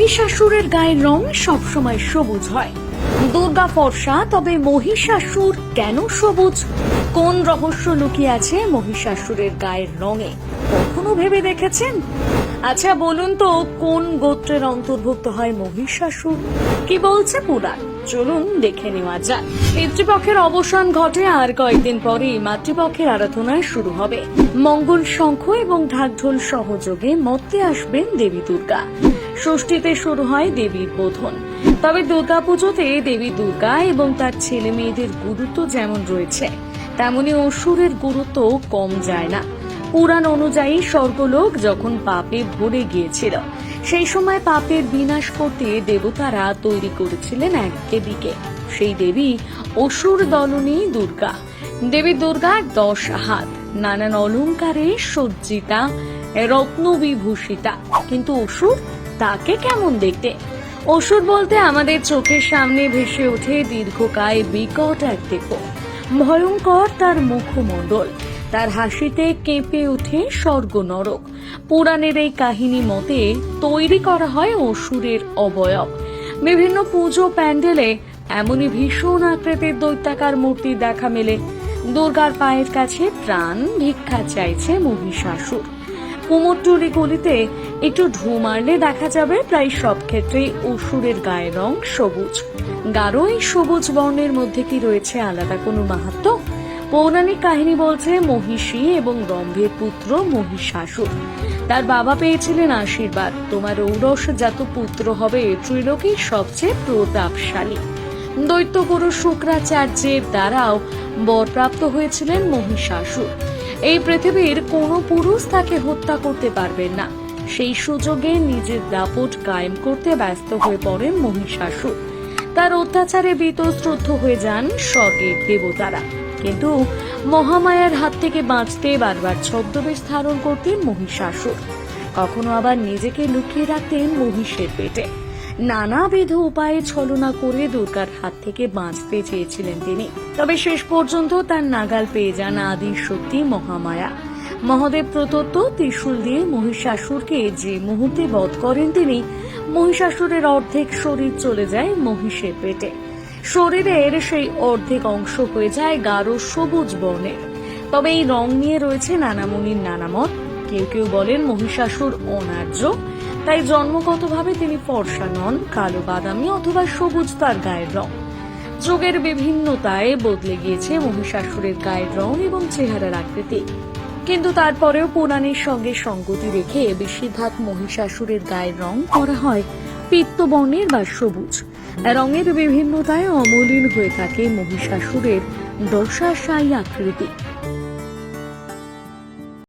মহিষাসুরের গায়ের রং সবসময় সবুজ হয়। দুর্গা ফর্সা, তবে মহিষাসুর কেন সবুজ? কোন রহস্য লুকিয়ে আছে মহিষাসুরের গায়ের রঙে? কখনো ভেবে দেখেছেন? আচ্ছা বলুন তো, কোন গোত্রের অন্তর্ভুক্ত হয় মহিষাসুর? কি বলছে পুরাণ? চলুন দেখে নেওয়া যাক। পিতৃপক্ষের অবসান ঘটে আর কয়েকদিন পরেই মাতৃপক্ষের আরাধনা শুরু হবে। মঙ্গল শঙ্খ এবং ঢাকঢোল সহযোগে মর্তে আসবেন দেবী দুর্গা। ষষ্ঠীতে শুরু হয় দেবীর বোধন। তবে দুর্গাপুজোতে দেবী দুর্গা এবং তার ছেলে মেয়েদের গুরুত্ব যেমন রয়েছে, তেমনি অসুরের গুরুত্ব কম যায় না। পুরাণ অনুযায়ী স্বর্গলোক যখন পাপে ভরে গিয়েছিল, সেই সময় পাপের বিনাশ করতে দেবতারা তৈরি করেছিলেন এক দেবীকে। সেই দেবী অসুর দলনী দুর্গা। দেবী দুর্গা 10 হাত, নানান অলঙ্কারে সজ্জিতা, রত্ন বিভূষিতা। কিন্তু অসুর, তাকে কেমন দেখতে? অসুর বলতে আমাদের চোখের সামনে ভেসে ওঠে দীর্ঘকায় বিকট এক দেহ। ভয়ঙ্কর তার মুখমণ্ডল, তার হাসিতে কেঁপে ওঠে স্বর্গ নরক। পুরাণের এই কাহিনী মতে তৈরি করা হয় অসুরের অবয়ব। বিভিন্ন পুজো প্যান্ডেলে এমনই ভীষণ আকৃতির দৈত্যাকার মূর্তি দেখা মেলে। দুর্গার পায়ের কাছে প্রাণ ভিক্ষা চাইছে মহিষাসুর। কুমোরটুলি গলিতে একটু ঢু মারলে দেখা যাবে প্রায় সব ক্ষেত্রেই অসুরের গায়ের রং সবুজ। গাঢ় এই সবুজ বর্ণের মধ্যে কি রয়েছে আলাদা কোনো মাহাত্ম্য? পৌরাণিক কাহিনী বলছে মহিষী এবং রম্ভের পুত্র মহিষাসুর। তার বাবা পেয়েছিলেন আশীর্বাদ, তোমার ঔরসজাত পুত্র হবে ত্রিলোকীর সবচেয়ে প্রতাপশালী। দৈত্যগুরু শুক্রাচার্যের দ্বারাও বরপ্রাপ্ত হয়েছিলেন মহিষাসুর। এই পৃথিবীর কোনো পুরুষ তাকে হত্যা করতে পারবেন না। সেই সুযোগে নিজের দাপট কায়েম করতে ব্যস্ত হয়ে পড়েন মহিষাসুর। তার অত্যাচারে বীতশ্রদ্ধ হয়ে যান স্বর্গের দেবতারা। কিন্তু মহামায়ার হাত থেকে বাঁচতে বারবার ছদ্মবেশ ধারণ করতেন মহিষাসুর। কখনো আবার নিজেকে লুকিয়ে রাখতেন মহিষের পেটে। নানাবিধ উপায়ে ছলনা করে দুর্গার হাত থেকে বাঁচতে চেয়েছিলেন তিনি। তবে শেষ পর্যন্ত তার নাগাল পেয়ে যান আদি শক্তি মহামায়া। মহাদেব প্রদত্ত ত্রিশূল দিয়ে মহিষাসুরকে যে মুহূর্তে বধ করেন তিনি, মহিষাসুরের অর্ধেক শরীর চলে যায় মহিষের পেটে। শরীরের সেই অর্ধেক অংশ হয়ে যায় গাঢ় সবুজ বর্ণের। তবে এই রং নিয়ে রয়েছে নানা মুনির নানা মত। কেউ কেউ বলেন মহিষাসুর অনার্য, তাই জন্মগতভাবে তিনি ফর্সা নন, কালো বাদামি অথবা সবুজ তার গায়ের রং। যুগের বিভিন্নতায় বদলে গিয়েছে মহিষাসুরের গায়ের রং এবং চেহারার আকৃতি। কিন্তু তারপরেও পুরাণের সঙ্গে সঙ্গতি রেখে বেশিরভাগ মহিষাসুরের গায়ের রং করা হয় পিত্তবর্ণের বা সবুজ। রঙের বিভিন্নতায় অমলিন হয়ে থাকে মহিষাসুরের দশাশায়ী আকৃতি।